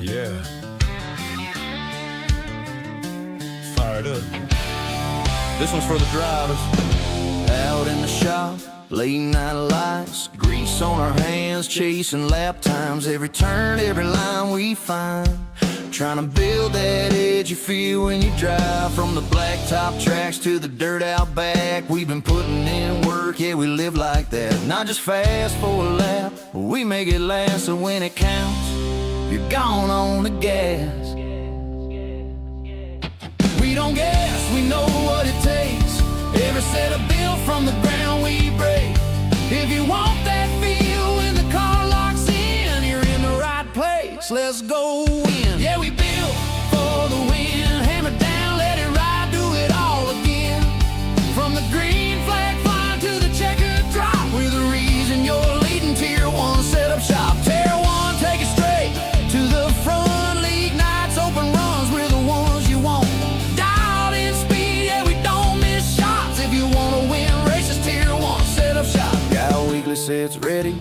Yeah. Fired up. This one's for the drivers. Out in the shop, late night lights, grease on our hands, chasing lap times. Every turn, every line we find, trying to build that edge you feel when you drive. From the blacktop tracks to the dirt out back, we've been putting in work, yeah, we live like that. Not just fast for a lap, we make it last. So when it counts, you're gone on the gas. We don't gas, we know what it takes. Every set of build from the ground we break. If you want that feel when the car locks in, you're in the right place. Let's go in. Yeah, we built for the win. Hammer down, let it ride, do it all again. From the green flag flying to the checkered drop, we're the reason you're leading Tier 1 setup shop. Tier 1, take it straight to the front. League nights, open runs, we're the ones you want. Dialed in speed, yeah, we don't miss shots. If you want to win races, Tier 1 setup shop. Got weekly sets ready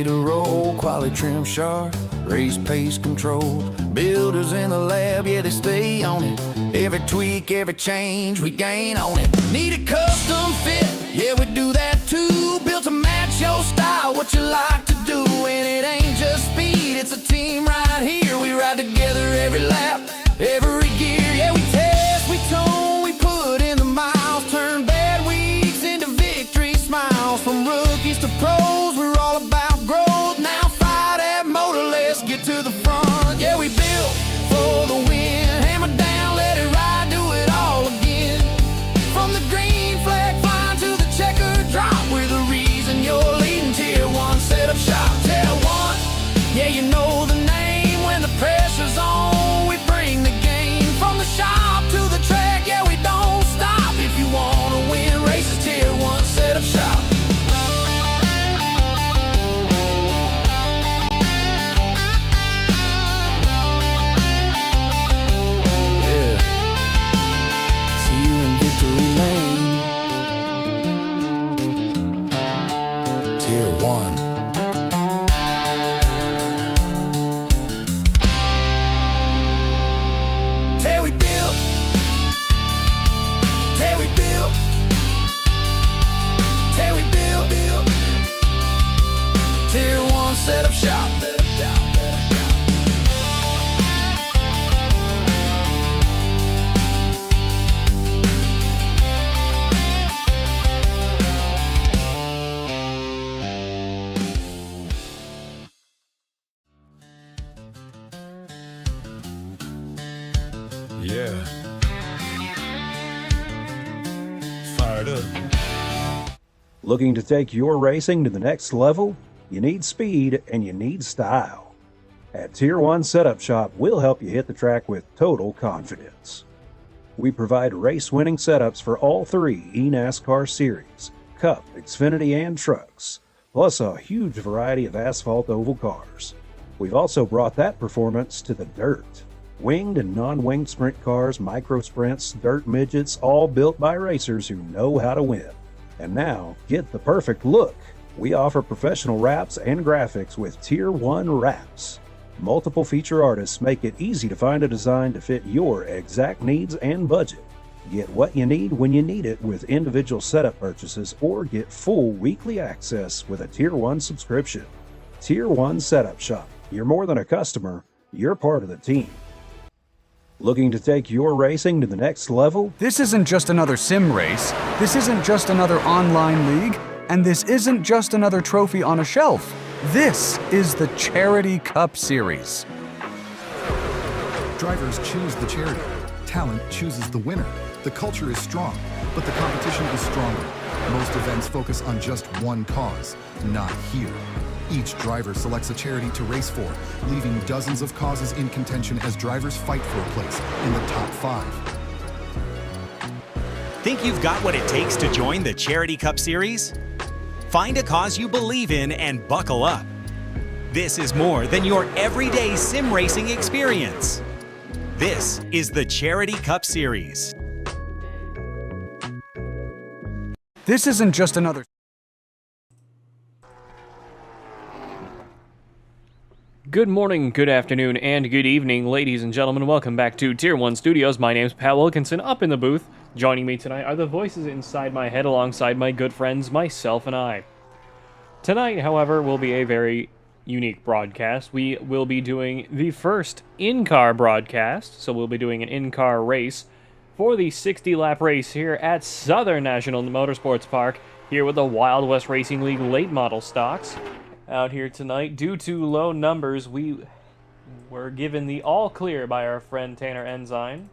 to roll. Quality trim sharp, race pace controlled. Builders in the lab, yeah, they stay on it. Every tweak, every change, we gain on it. Need a custom fit, yeah, we do that too. Built to match your style, what you like to do. And it ain't just speed, it's a team right here. We ride together every lap, every gear. Yeah, we test, we tone, we put in the miles. Turn bad weeks into victory smiles. From rookies to pros, we're all about growth. Now fire that motor, let's get to the front. Yeah, we built for the win. Hammer down, let it ride, do it all again. From the green flag flying to the checkered drop, we're the reason you're leading Tier 1 setup shop. Tier 1, yeah, you know the name. When the pressure's on, we bring the game. From the shop to the track, yeah, we don't stop. If you want to win races, Tier 1 setup shop. Tier 1. Till we build, till we build, till we build. Tier 1 setup shop. Yeah. Fired up. Looking to take your racing to the next level? You need speed and you need style. At Tier 1 Setup Shop, we'll help you hit the track with total confidence. We provide race-winning setups for all three eNASCAR series, Cup, Xfinity, and trucks, plus a huge variety of asphalt oval cars. We've also brought that performance to the dirt. Winged and non-winged sprint cars, micro sprints, dirt midgets, all built by racers who know how to win. And now, get the perfect look. We offer professional wraps and graphics with Tier 1 wraps. Multiple feature artists make it easy to find a design to fit your exact needs and budget. Get what you need when you need it with individual setup purchases, or get full weekly access with a Tier 1 subscription. Tier 1 Setup Shop. You're more than a customer, you're part of the team. Looking to take your racing to the next level? This isn't just another sim race, this isn't just another online league, and this isn't just another trophy on a shelf. This is the Charity Cup Series. Drivers choose the charity. Talent chooses the winner. The culture is strong, but the competition is stronger. Most events focus on just one cause, not here. Each driver selects a charity to race for, leaving dozens of causes in contention as drivers fight for a place in the top 5. Think you've got what it takes to join the Charity Cup Series? Find a cause you believe in and buckle up. This is more than your everyday sim racing experience. This is the Charity Cup Series. This isn't just another... Good morning, good afternoon, and good evening, ladies and gentlemen. Welcome back to Tier 1 Studios. My name's Pat Wilkinson, up in the booth. Joining me tonight are the voices inside my head alongside my good friends, myself and I. Tonight, however, will be a very unique broadcast. We will be doing the first in-car broadcast, so we'll be doing an in-car race for the 60-lap race here at Southern National Motorsports Park, here with the Wild West Racing League late model stocks. Out here tonight, due to low numbers, we were given the all clear by our friend Tanner Enzyme.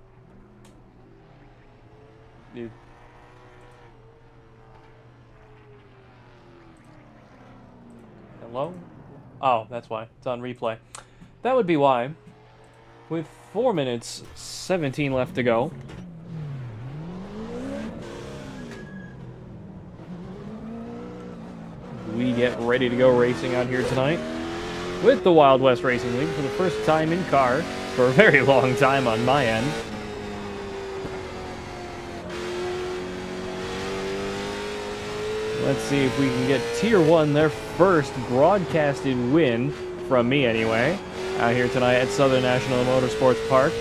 Hello? Oh, that's why. It's on replay. That would be why. With 4 minutes, 17 left to go. We get ready to go racing out here tonight with the Wild West Racing League for the first time in car for a very long time on my end. Let's see if we can get Tier 1 their first broadcasted win, from me anyway, out here tonight at Southern National Motorsports Park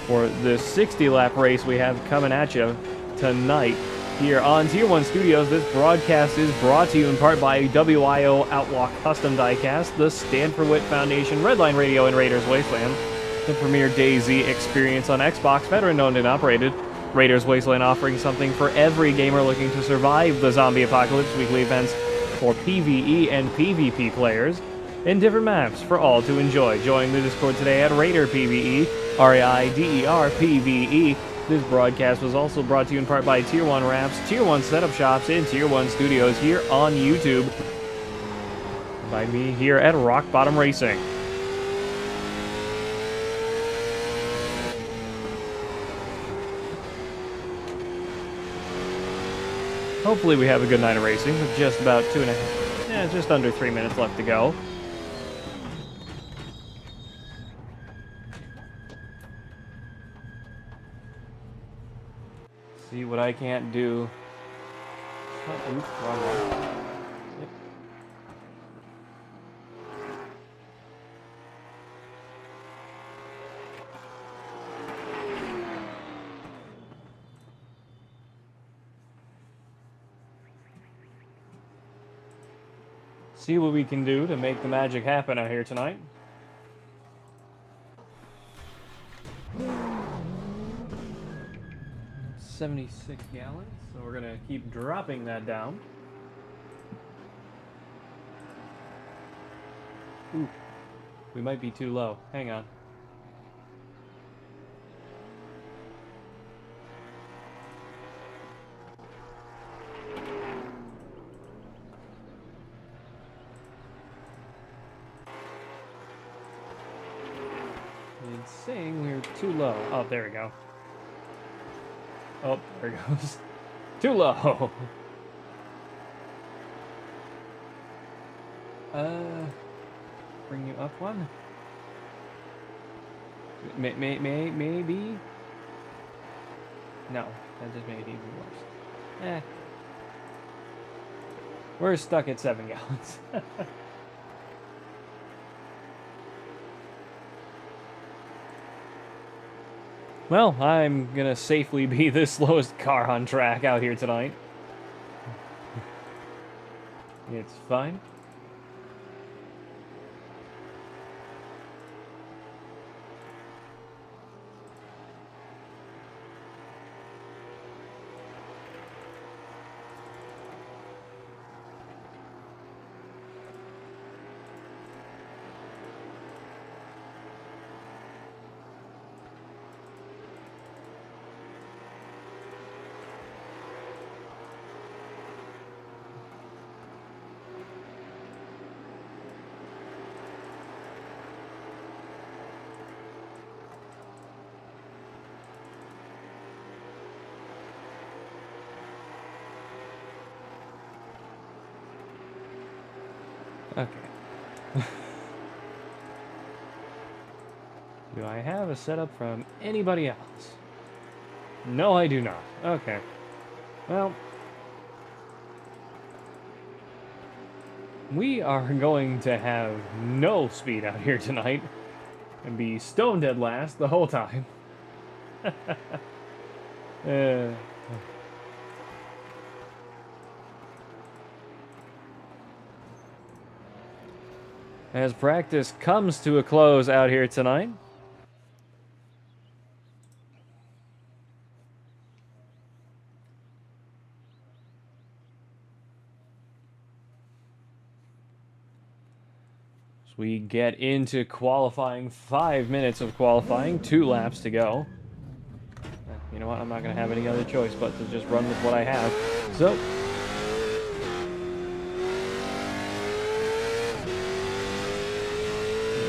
for the 60-lap race we have coming at you tonight. Here on Tier 1 Studios, this broadcast is brought to you in part by WIO Outlaw Custom Diecast, the Stand for Wit Foundation, Redline Radio, and Raiders Wasteland, the premier DayZ experience on Xbox, veteran-owned and operated. Raiders Wasteland offering something for every gamer looking to survive the zombie apocalypse, weekly events for PvE and PvP players, and different maps for all to enjoy. Join the Discord today at Raider PvE, RAIDER PvE. This broadcast was also brought to you in part by Tier 1 Wraps, Tier 1 Setup Shops, and Tier 1 Studios here on YouTube. By me here at Rock Bottom Racing. Hopefully we have a good night of racing with just about just under 3 minutes left to go. See what I can't do. Oops, wrong one. Yep. See what we can do to make the magic happen out here tonight. $76 gallons, so we're gonna keep dropping that down. Ooh, we might be too low. Hang on. It's saying we're too low. Oh, there we go. Oh, there it goes. Too low. Bring you up one. Maybe. No, that just made it even worse. We're stuck at 7 gallons. Well, I'm gonna safely be the slowest car on track out here tonight. It's fine. Okay. Do I have a setup from anybody else? No, I do not. Okay. Well. We are going to have no speed out here tonight and be stone dead last the whole time. uh, as practice comes to a close out here tonight. As we get into qualifying, 5 minutes of qualifying, 2 laps to go. You know what? I'm not going to have any other choice but to just run with what I have. So,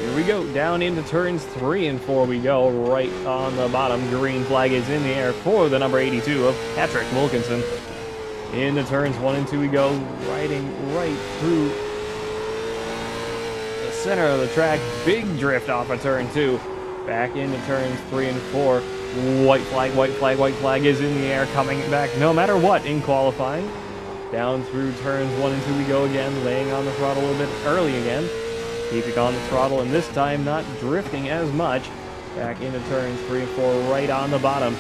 here we go. Down into turns 3 and 4 we go. Right on the bottom, green flag is in the air for the number 82 of Patrick Wilkinson. Into turns 1 and 2 we go, riding right through the center of the track. Big drift off of turn 2. Back into turns 3 and 4. White flag, white flag, white flag is in the air, coming back no matter what in qualifying. Down through turns 1 and 2 we go again, laying on the throttle a little bit early again. Keeping on the throttle, and this time not drifting as much. Back into turns 3 and 4, right on the bottom.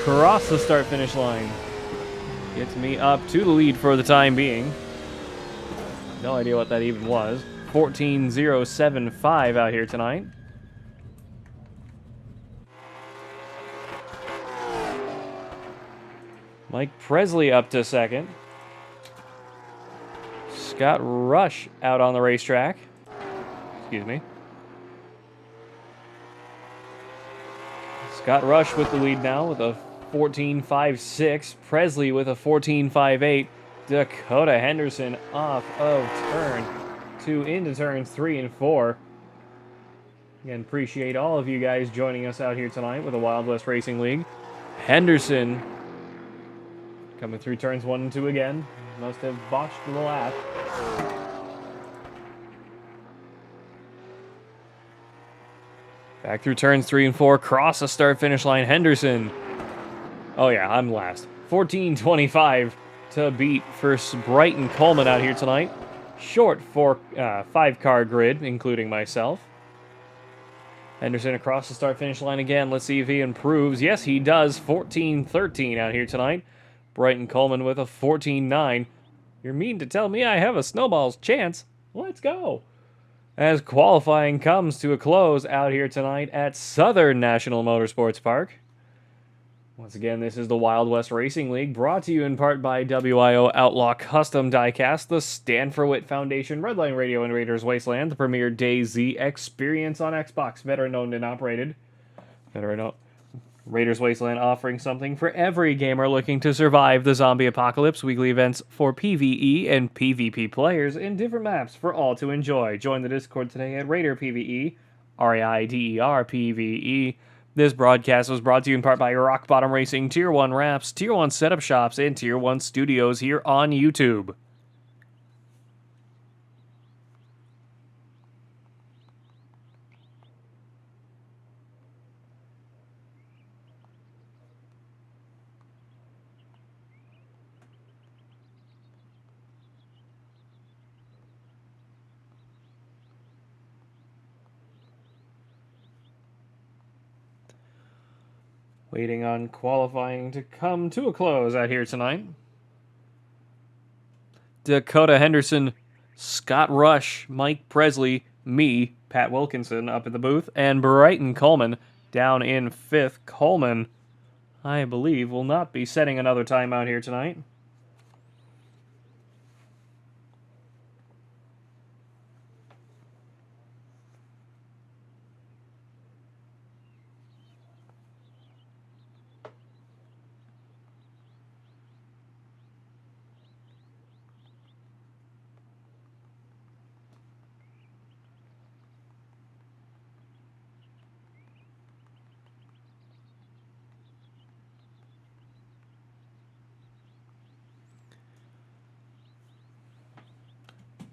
Cross the start-finish line. Gets me up to the lead for the time being. No idea what that even was. 14.075 out here tonight. Mike Presley up to second. Scott Rush out on the racetrack. Excuse me. Scott Rush with the lead now with a 14.56. Presley with a 14.58. Dakota Henderson off of turn 2 into turns 3 and 4. Again, appreciate all of you guys joining us out here tonight with the Wild West Racing League. Henderson coming through turns 1 and 2 again. Must have botched the lap. Back through turns 3 and 4. Cross the start-finish line. Henderson. Oh yeah, I'm last. 14.25 to beat for Brighton Coleman out here tonight. Short for 5-car grid, including myself. Henderson across the start-finish line again. Let's see if he improves. Yes, he does. 14.13 out here tonight. Brighton Coleman with a 14.9. You're mean to tell me I have a snowball's chance. Let's go. As qualifying comes to a close out here tonight at Southern National Motorsports Park. Once again, this is the Wild West Racing League, brought to you in part by WIO Outlaw Custom Diecast, the Stand for Wit Foundation, Redline Radio, and Raiders Wasteland, the premier DayZ experience on Xbox, veteran owned and operated. Raiders Wasteland offering something for every gamer looking to survive the zombie apocalypse. Weekly events for PvE and PvP players in different maps for all to enjoy. Join the Discord today at Raider PvE, RAIDER PvE. This broadcast was brought to you in part by Rock Bottom Racing, Tier 1 Wraps, Tier 1 Setup Shops, and Tier 1 Studios here on YouTube. Waiting on qualifying to come to a close out here tonight. Dakota Henderson, Scott Rush, Mike Presley, me, Pat Wilkinson up at the booth, and Brighton Coleman down in 5th. Coleman, I believe, will not be setting another time out here tonight.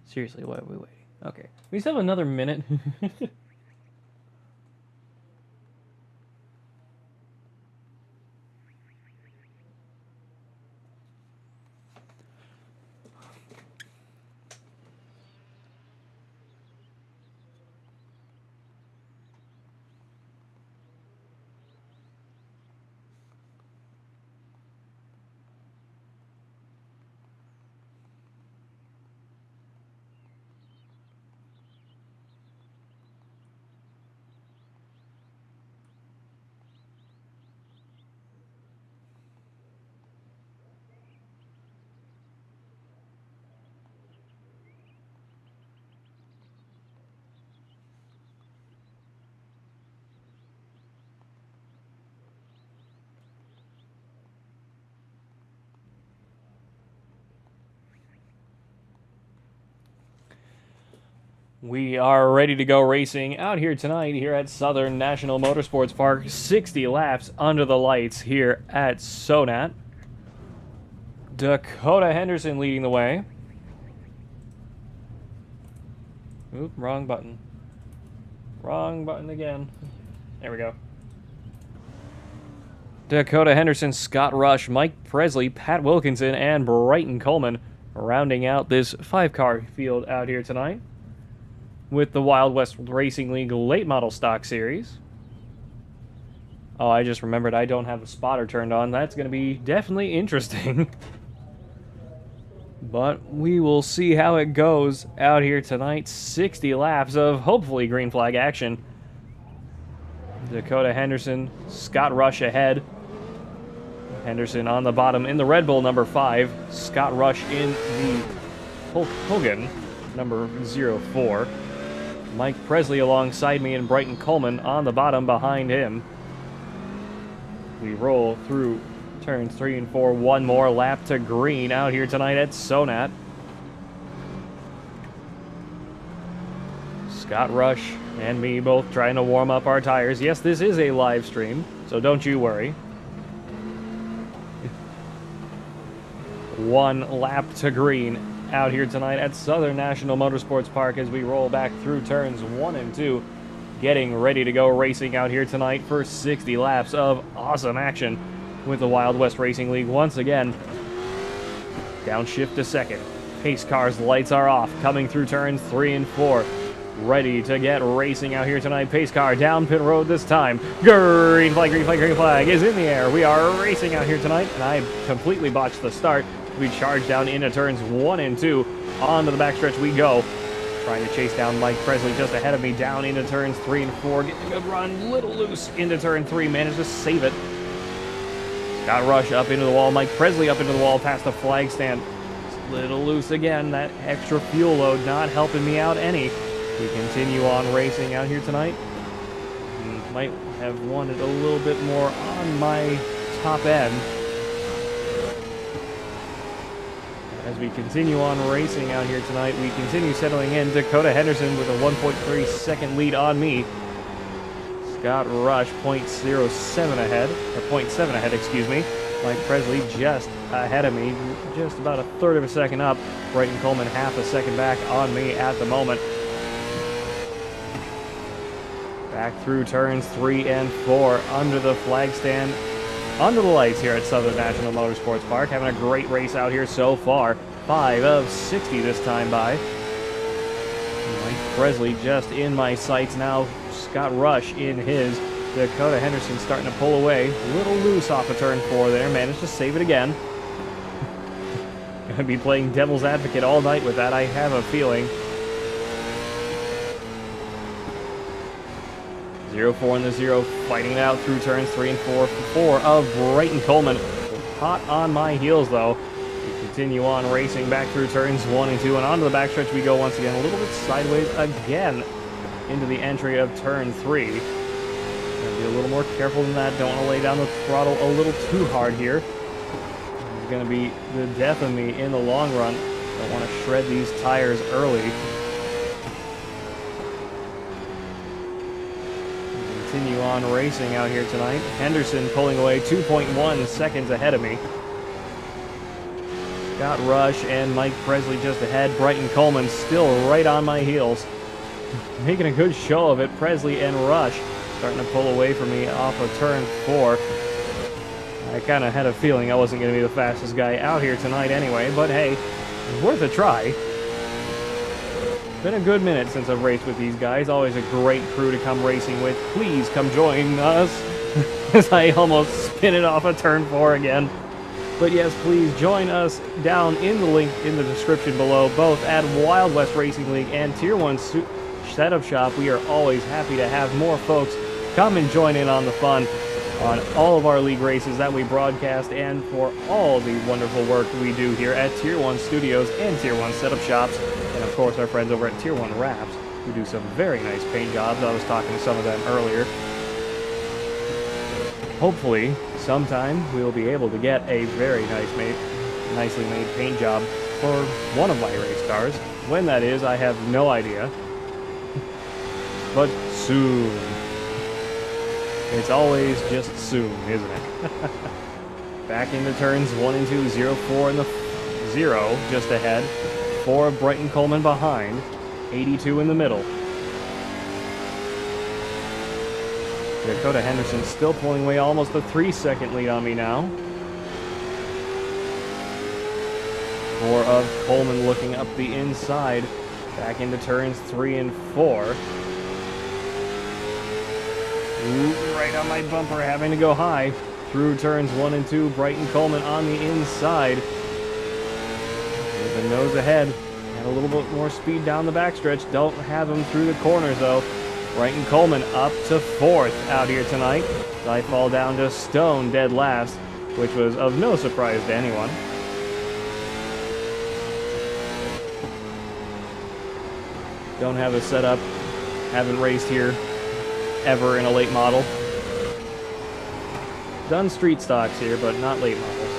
Seriously, why are we waiting? Okay. We still have another minute. We are ready to go racing out here tonight here at Southern National Motorsports Park. 60 laps under the lights here at Sonat. Dakota Henderson leading the way. Oop, wrong button. Wrong button again. There we go. Dakota Henderson, Scott Rush, Mike Presley, Pat Wilkinson, and Brighton Coleman rounding out this 5-car field out here tonight with the Wild West Racing League Late Model Stock Series. Oh, I just remembered I don't have the spotter turned on. That's going to be definitely interesting. But we will see how it goes out here tonight. 60 laps of hopefully green flag action. Dakota Henderson, Scott Rush ahead. Henderson on the bottom in the Red Bull number 5. Scott Rush in the Hulk Hogan number 04. Mike Presley alongside me and Brighton Coleman on the bottom behind him. We roll through turns 3 and 4. One more lap to green out here tonight at Sonat. Scott Rush and me both trying to warm up our tires. Yes, this is a live stream, so don't you worry. One lap to green out here tonight at Southern National Motorsports Park as we roll back through turns 1 and 2, getting ready to go racing out here tonight for 60 laps of awesome action with the Wild West Racing League once again. Downshift to second. Pace cars lights are off, coming through turns 3 and 4. Ready to get racing out here tonight. Pace car down pit road this time. Green flag, green flag, green flag is in the air. We are racing out here tonight, and I completely botched the start. We charge down into turns 1 and 2. Onto the backstretch we go. Trying to chase down Mike Presley just ahead of me. Down into turns 3 and 4. Getting a good run. Little loose into turn 3. Managed to save it. Scott Rush up into the wall. Mike Presley up into the wall past the flag stand. Little loose again. That extra fuel load not helping me out any. We continue on racing out here tonight. Might have wanted a little bit more on my top end. As we continue on racing out here tonight, we continue settling in. Dakota Henderson with a 1.3 second lead on me. Scott Rush 0.07 ahead, or 0.7 ahead, excuse me. Mike Presley just ahead of me, just about a third of a second up. Brighton Coleman half a second back on me at the moment. Back through turns 3 and 4 under the flag stand, under the lights here at Southern National Motorsports Park. Having a great race out here so far. 5 of 60 this time by. Mike Presley just in my sights now. Scott Rush in his. Dakota Henderson starting to pull away. Little loose off of turn 4 there. Managed to save it again. Gonna be playing devil's advocate all night with that, I have a feeling. 0-4 in the 0, fighting it out through turns 3 and 4. 4 of Brighton Coleman. Hot on my heels, though. We continue on racing back through turns 1 and 2, and onto the backstretch we go once again. A little bit sideways again into the entry of turn 3. Gotta be a little more careful than that. Don't want to lay down the throttle a little too hard here. It's going to be the death of me in the long run. Don't want to shred these tires early. Continue on racing out here tonight. Henderson pulling away 2.1 seconds ahead of me. Scott Rush and Mike Presley just ahead. Brighton Coleman still right on my heels. Making a good show of it. Presley and Rush starting to pull away from me off of turn 4. I kind of had a feeling I wasn't going to be the fastest guy out here tonight anyway, but hey, worth a try. Been a good minute since I've raced with these guys. Always a great crew to come racing with. Please come join us as I almost spin it off of turn 4 again. But yes, please join us down in the link in the description below, both at Wild West Racing League and Tier 1 Setup Shop. We are always happy to have more folks come and join in on the fun on all of our league races that we broadcast, and for all the wonderful work we do here at Tier 1 Studios and Tier 1 Setup Shops. And of course, our friends over at Tier 1 Wraps, who do some very nice paint jobs. I was talking to some of them earlier. Hopefully, sometime we'll be able to get a very nicely made paint job for one of my race cars. When that is, I have no idea. but soon. It's always just soon, isn't it? Back into turns 1 and 2, 0-4 in the 0 just ahead. 4 of Brighton Coleman behind, 82 in the middle. Dakota Henderson still pulling away, almost a 3-second lead on me now. 4 of Coleman looking up the inside. Back into turns 3 and 4. Ooh, right on my bumper, having to go high. Through turns 1 and 2, Brighton Coleman on the inside. With the nose ahead. And a little bit more speed down the backstretch. Don't have him through the corners, though. Brighton Coleman up to 4th out here tonight. I fall down to stone dead last, which was of no surprise to anyone. Don't have a setup. Haven't raced here ever in a late model. Done street stocks here, but not late models.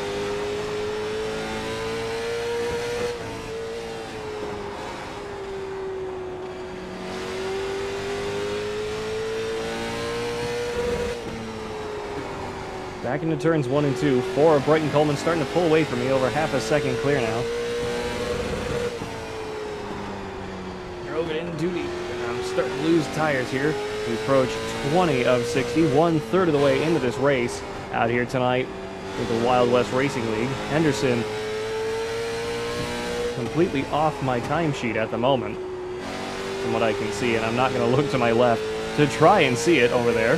Back into turns 1 and 2. 4 of Brighton Coleman starting to pull away from me, over half a second clear now. Drove it in duty. I'm starting to lose tires here. We approach 20 of 60, 1/3 of the way into this race out here tonight with the Wild West Racing League. Henderson completely off my timesheet at the moment, from what I can see, and I'm not going to look to my left to try and see it over there.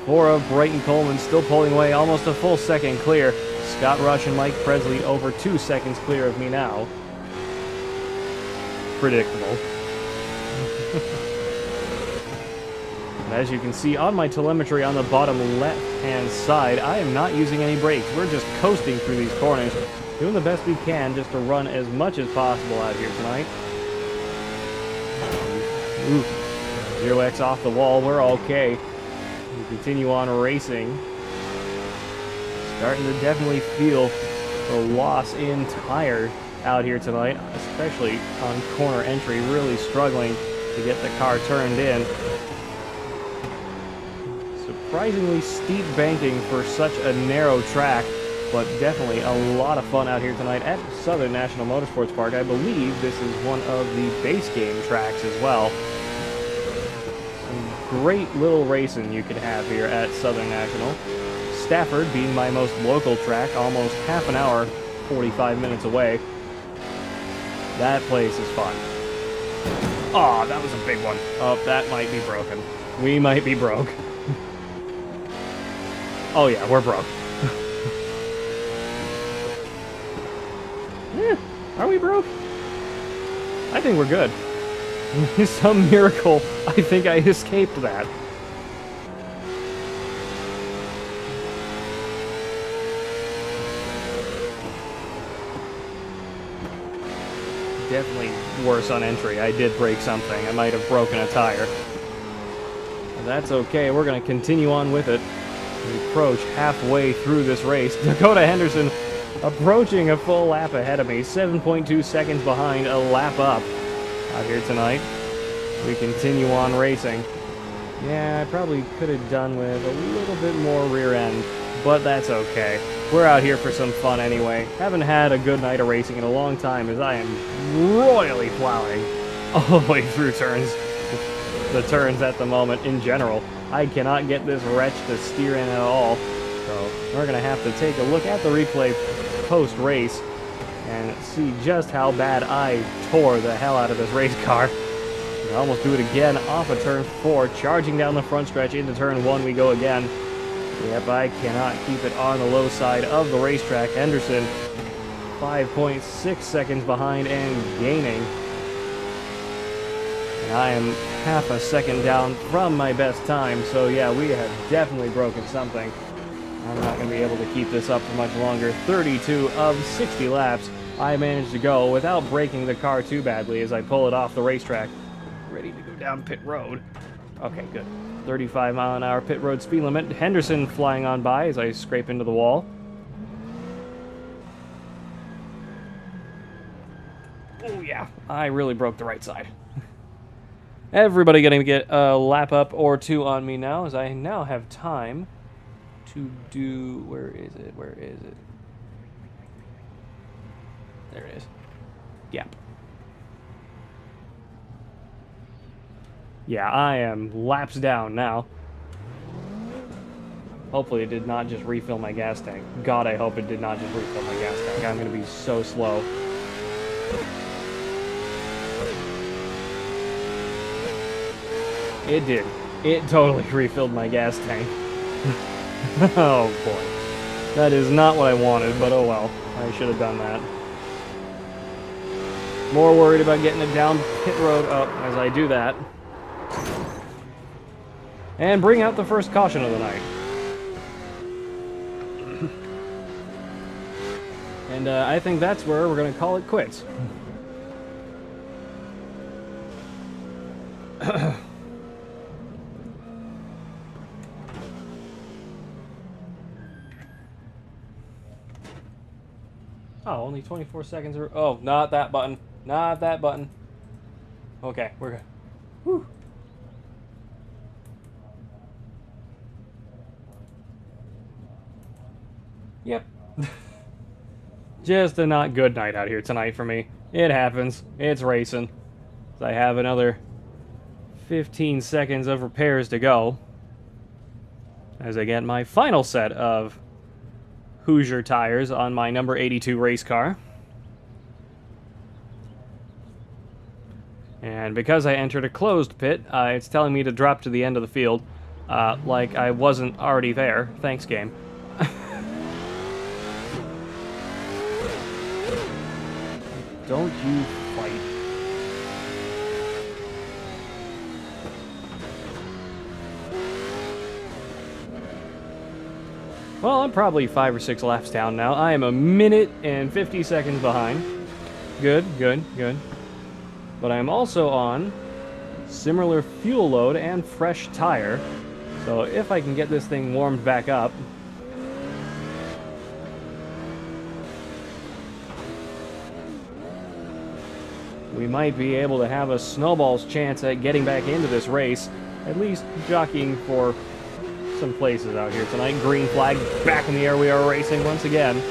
4 of Brighton Coleman still pulling away, almost a full second clear. Scott Rush and Mike Presley over 2 seconds clear of me now. Predictable. And as you can see on my telemetry on the bottom left-hand side, I am not using any brakes. We're just coasting through these corners, doing the best we can just to run as much as possible out here tonight. Ooh. 0x off the wall, we're okay. We continue on racing. Starting to definitely feel the loss in tire out here tonight, especially on corner entry, really struggling to get the car turned in. Surprisingly steep banking for such a narrow track, but definitely a lot of fun out here tonight at Southern National Motorsports Park. I believe this is one of the base game tracks as well. Some great little racing you could have here at Southern National. Stafford being my most local track, almost half an hour, 45 minutes away. That place is fun. Oh, that was a big one. Oh, that might be broken. We might be broke. Oh yeah, we're broke. Are we broke? I think we're good. Some miracle, I think I escaped that. Definitely worse on entry. I did break something. I might have broken a tire. But that's okay. We're going to continue on with it. We approach halfway through this race. Dakota Henderson approaching a full lap ahead of me. 7.2 seconds behind, a lap up out here tonight. We continue on racing. Yeah, I probably could have done with a little bit more rear end, but that's okay. We're out here for some fun anyway. Haven't had a good night of racing in a long time, as I am royally plowing all the way through the turns at the moment in general. I cannot get this wretch to steer in at all, so we're going to have to take a look at the replay post-race and see just how bad I tore the hell out of this race car. I almost do it again off of turn 4, charging down the front stretch into turn 1 we go again. Yep, I cannot keep it on the low side of the racetrack. Henderson, 5.6 seconds behind and gaining. And I am half a second down from my best time, so yeah, we have definitely broken something. I'm not going to be able to keep this up for much longer. 32 of 60 laps I managed to go without breaking the car too badly as I pull it off the racetrack. Ready to go down pit road. Okay, good. 35 mile an hour pit road speed limit. Henderson flying on by as I scrape into the wall. Oh yeah. I really broke the right side. Everybody getting to get a lap up or two on me now, as I now have time to do... Where is it? Where is it? There it is. Yep. Yeah, I am laps down now. Hopefully it did not just refill my gas tank. God, I hope it did not just refill my gas tank. I'm going to be so slow. It did. It totally refilled my gas tank. Oh boy. That is not what I wanted, but oh well. I should have done that. More worried about getting it down pit road up as I do that. And bring out the first caution of the night. And I think that's where we're going to call it quits. Oh, only 24 seconds. Oh, not that button. Not that button. Okay, we're good. Whew. Yep. Just a not good night out here tonight for me. It happens. It's racing. I have another 15 seconds of repairs to go as I get my final set of Hoosier tires on my number 82 race car. And because I entered a closed pit, it's telling me to drop to the end of the field, like I wasn't already there. Thanks, game. Don't you fight. Well, I'm probably 5 or 6 laps down now. I am a minute and 50 seconds behind. Good, good, good. But I'm also on similar fuel load and fresh tire. So if I can get this thing warmed back up, we might be able to have a snowball's chance at getting back into this race, at least jockeying for some places out here tonight. Green flag back in the air. We are racing once again.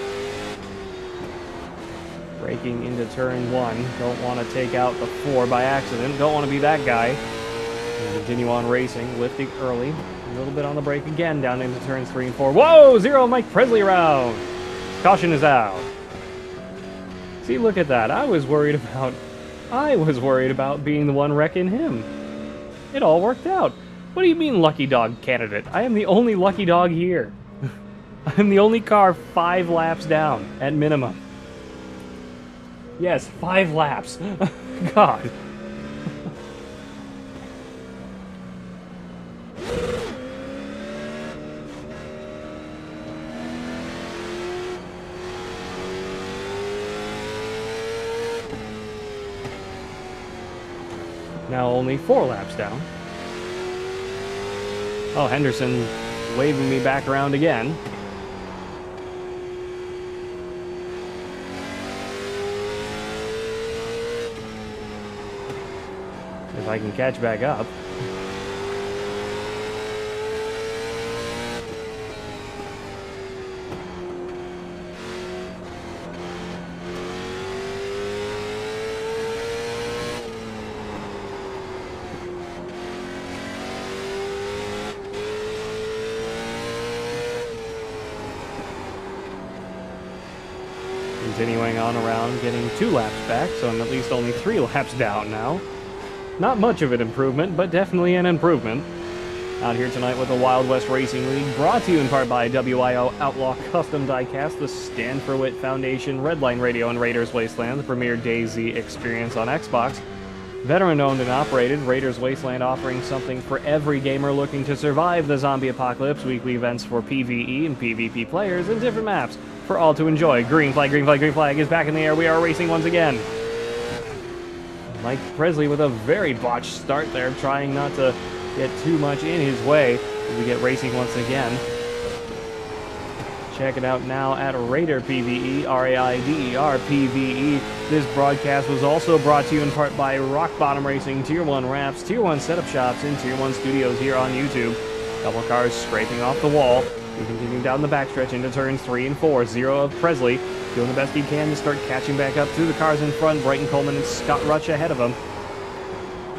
Braking into turn 1. Don't want to take out the 4 by accident. Don't want to be that guy. And continue on racing. Lifting early. A little bit on the brake again down into turns 3 and 4. Whoa! 0 Mike Presley around. Caution is out. See, look at that. I was worried about being the one wrecking him. It all worked out. What do you mean, lucky dog candidate? I am the only lucky dog here. I'm the only car 5 laps down, at minimum. Yes, 5 laps. God. Now only 4 laps down. Oh, Henderson waving me back around again. If I can catch back up. Continuing on around, getting 2 laps back, so I'm at least only 3 laps down now. Not much of an improvement, but definitely an improvement. Out here tonight with the Wild West Racing League, brought to you in part by WIO Outlaw Custom Diecast, the Stand for Wit Foundation, Redline Radio, and Raiders Wasteland, the premier DayZ experience on Xbox. Veteran-owned and operated, Raiders Wasteland offering something for every gamer looking to survive the zombie apocalypse, weekly events for PvE and PvP players, and different maps for all to enjoy. Green flag, green flag, green flag is back in the air. We are racing once again. Mike Presley with a very botched start there, trying not to get too much in his way as we get racing once again. check it out now at Raider PVE, Raider PVE. This broadcast was also brought to you in part by Rock Bottom Racing, Tier 1 Wraps, Tier 1 Setup Shops, and Tier 1 Studios here on YouTube. Couple cars scraping off the wall. We continue down the backstretch into turns 3 and 4. Zero of Presley doing the best he can to start catching back up to the cars in front. Brighton Coleman and Scott Rush ahead of him.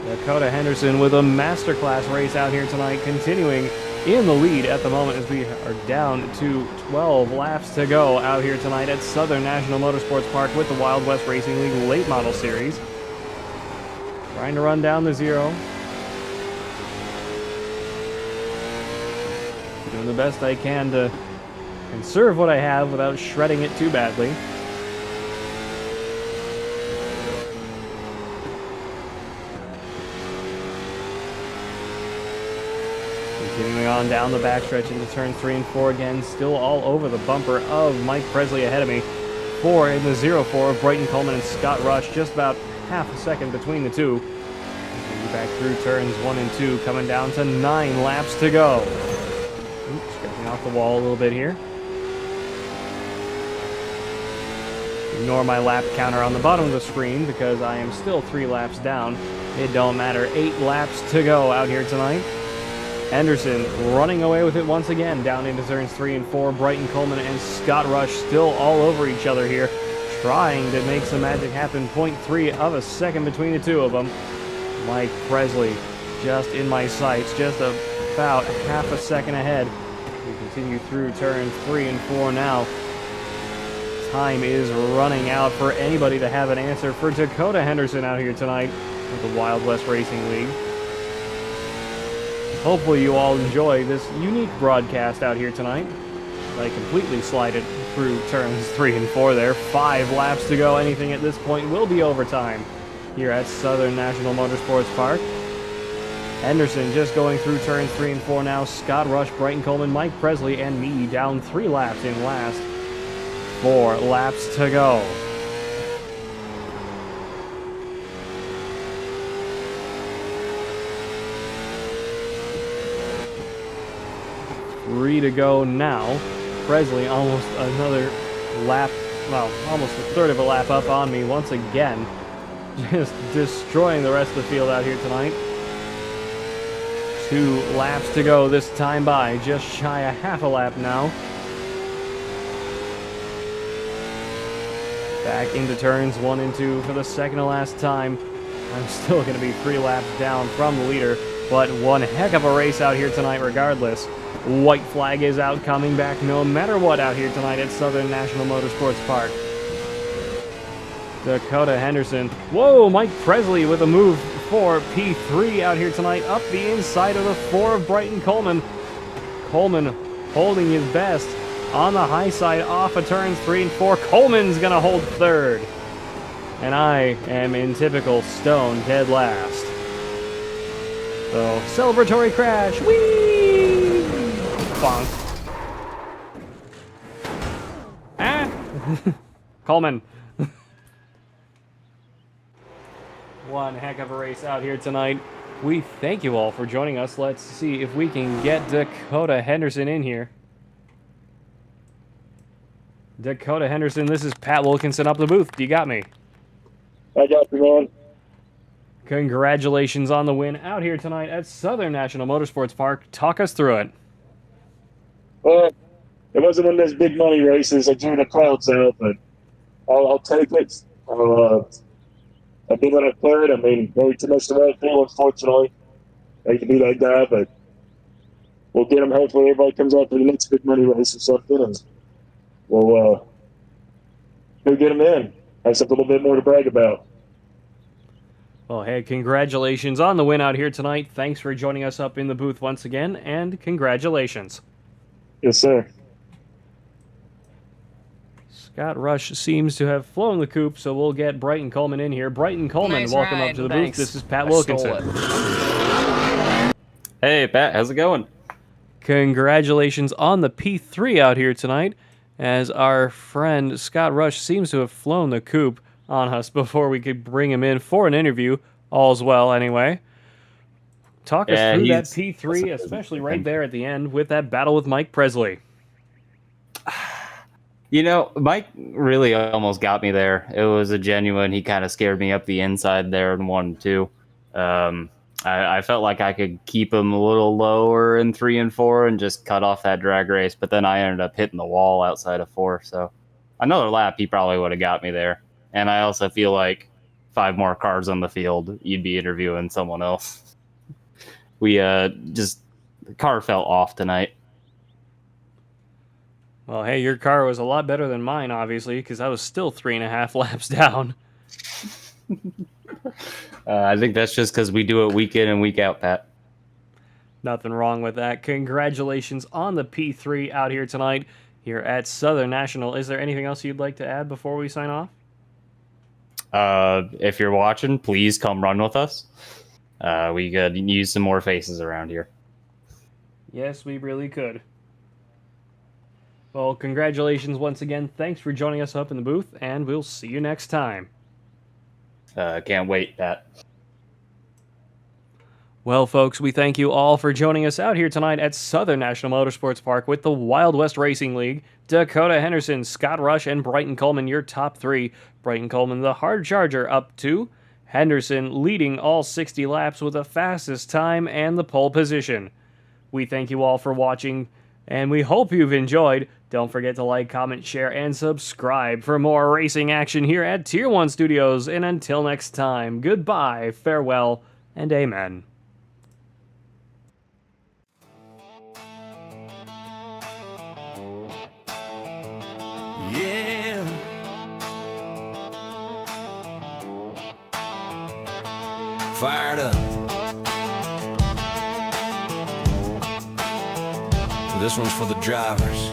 Dakota Henderson with a masterclass race out here tonight, continuing in the lead at the moment as we are down to 12 laps to go out here tonight at Southern National Motorsports Park with the Wild West Racing League Late Model Series. Trying to run down the zero. Doing the best I can to conserve what I have without shredding it too badly. Continuing on down the backstretch into turn 3 and 4 again, still all over the bumper of Mike Presley ahead of me. 4 in the 0-4 of Brighton Coleman and Scott Rush, just about half a second between the two. Back through turns 1 and 2, coming down to 9 laps to go. Oops, scraping off the wall a little bit here. Ignore my lap counter on the bottom of the screen because I am still 3 laps down. It don't matter. 8 laps to go out here tonight. Henderson running away with it once again down into turns 3 and 4. Brighton Coleman and Scott Rush still all over each other here, trying to make some magic happen. 0.3 of a second between the two of them. Mike Presley just in my sights, just about half a second ahead. We continue through turns 3 and 4 now. Time is running out for anybody to have an answer for Dakota Henderson out here tonight with the Wild West Racing League. Hopefully you all enjoy this unique broadcast out here tonight. I completely slided through turns 3 and 4 there. 5 laps to go. Anything at this point will be overtime here at Southern National Motorsports Park. Henderson just going through turns 3 and 4 now. Scott Rush, Brighton Coleman, Mike Presley, and me down 3 laps in last. 4 laps to go. Three to go now. Presley almost another lap, well, almost a third of a lap up on me once again. Just destroying the rest of the field out here tonight. 2 laps to go this time by, just shy a half a lap now. Back into turns 1 and 2 for the second to last time. I'm still going to be 3 laps down from the leader, but one heck of a race out here tonight regardless. White flag is out, coming back no matter what out here tonight at Southern National Motorsports Park. Dakota Henderson. Whoa, Mike Presley with a move for P3 out here tonight, up the inside of the 4 of Brighton Coleman. Coleman holding his best on the high side off of turns 3 and 4. Coleman's going to hold third. And I am in typical Stone dead last. So, celebratory crash. Whee! Bonk. Ah! Coleman. One heck of a race out here tonight. We thank you all for joining us. Let's see if we can get Dakota Henderson in here. Dakota Henderson, this is Pat Wilkinson up the booth. You got me. I got you, man. Congratulations on the win out here tonight at Southern National Motorsports Park. Talk us through it. Well, it wasn't one of those big money races. I drew the crowds out, but I'll take it. I did what I could. I mean, maybe too much the right thing, unfortunately. I hate to be that guy, but we'll get them. Hopefully everybody comes out for the next big money race or something, and we'll get them in. Have something a little bit more to brag about. Well, hey, congratulations on the win out here tonight. Thanks for joining us up in the booth once again, and congratulations. Yes, sir. Scott Rush seems to have flown the coop, so we'll get Brighton Coleman in here. Brighton Coleman, Nice welcome ride. up to the Thanks. booth. This is Pat I Wilkinson. stole it. Hey, Pat, how's it going? Congratulations on the P3 out here tonight, as our friend Scott Rush seems to have flown the coop on us before we could bring him in for an interview. All's well, anyway. Talk us through that P3, especially right there at the end with that battle with Mike Presley. You know, Mike really almost got me there. It was a genuine. He kind of scared me up the inside there in 1-2. I felt like I could keep him a little lower in 3 and 4 and just cut off that drag race, but then I ended up hitting the wall outside of 4. So another lap, he probably would have got me there. And I also feel like 5 more cars on the field, you'd be interviewing someone else. We the car felt off tonight. Well, hey, your car was a lot better than mine, obviously, because I was still 3.5 laps down. I think that's just because we do it week in and week out, Pat. Nothing wrong with that. Congratulations on the P3 out here tonight here at Southern National. Is there anything else you'd like to add before we sign off? If you're watching, please come run with us. We could use some more faces around here. Yes, we really could. Well, congratulations once again. Thanks for joining us up in the booth, and we'll see you next time. Can't wait, Pat. Well, folks, we thank you all for joining us out here tonight at Southern National Motorsports Park with the Wild West Racing League. Dakota Henderson, Scott Rush, and Brighton Coleman, your top 3. Brighton Coleman, the hard charger, up 2. Henderson leading all 60 laps with the fastest time and the pole position. We thank you all for watching, and we hope you've enjoyed. Don't forget to like, comment, share, and subscribe for more racing action here at Tier 1 Studios. And until next time, goodbye, farewell, and amen. Yeah. Fired up. This one's for the drivers.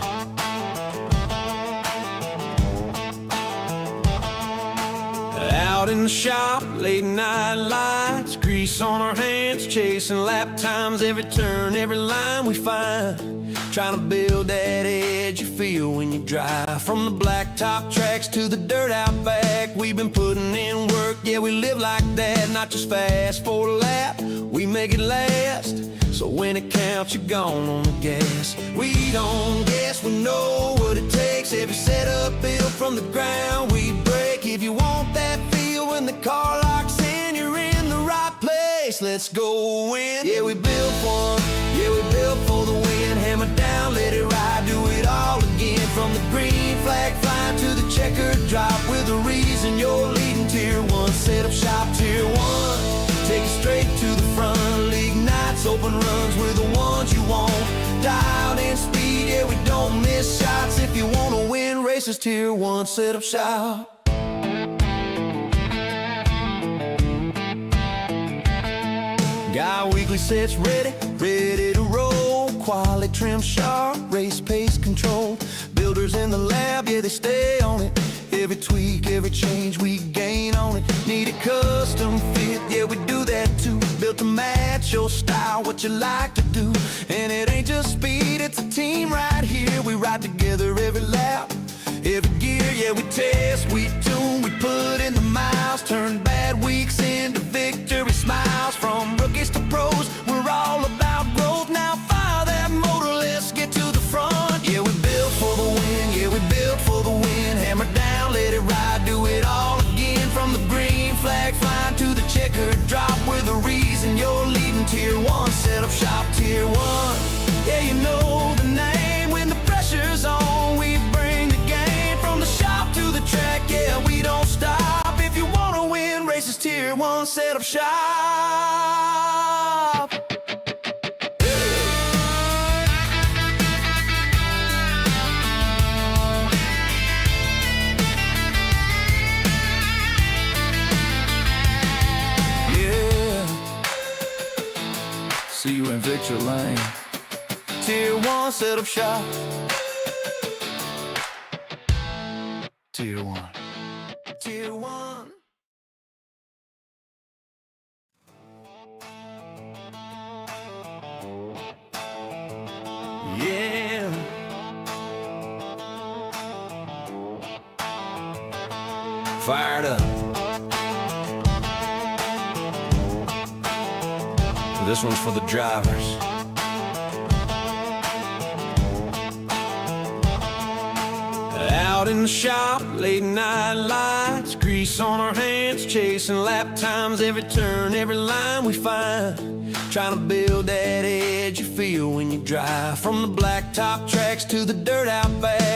Out in the shop, late night lights, grease on our hands, chasing lap times, every turn, every line we find. Trying to build that edge you feel when you drive. From the blacktop tracks to the dirt out back, we've been putting in work, yeah, we live like that. Not just fast for a lap, we make it last. So when it counts, you're gone on the gas. We don't guess, we know what it takes. Every setup built from the ground, we break. If you want that feel when the car locks in, you're in the right place. Let's go win. Yeah, we built for 'em. Yeah, we built for the win. Hammer down, let it ride, do it all again. From the green flag flying to the checkered drop, with a reason you're leading Tier 1. Set up shop, Tier 1. Take it straight to the front. League nights, open runs, we're the ones you want. Dialed in speed, yeah, we don't miss shots. If you wanna win races, Tier 1, set up shop. Got weekly sets ready, ready to roll. Quality trim sharp, race pace control. Builders in the lab, yeah, they stay on it. Every tweak, every change, we gain on it. Need a custom fit, yeah, we do that too. Built to match your style, what you like to do. And it ain't just speed, it's a team right here. We ride together every lap, every gear, yeah, we test, we tune, we put in the miles. Turn bad weeks into victory smiles. From rookies to pros, we're all about growth. Now fire that motor, let's get to the front. Yeah, we built for the win, yeah, we built for the win. Hammer down, let it ride, do it all again. From the green flag flying to the checkered drop, we're the reason you're leading Tier 1. Set up shop, Tier 1. Yeah, you know the name. When the pressure's on, we bring the game. From the shop to the track, yeah, we don't stop. If you wanna win races, Tier 1, set up shop. See you in Victory Lane. Tier 1, set up shop. Tier 1. Tier 1. Yeah. Fired up. This one's for the drivers. Out Out in the shop, late night lights, grease on our hands, chasing lap times, every turn, every line we find. Trying to build that edge you feel when you drive from the blacktop tracks to the dirt out back.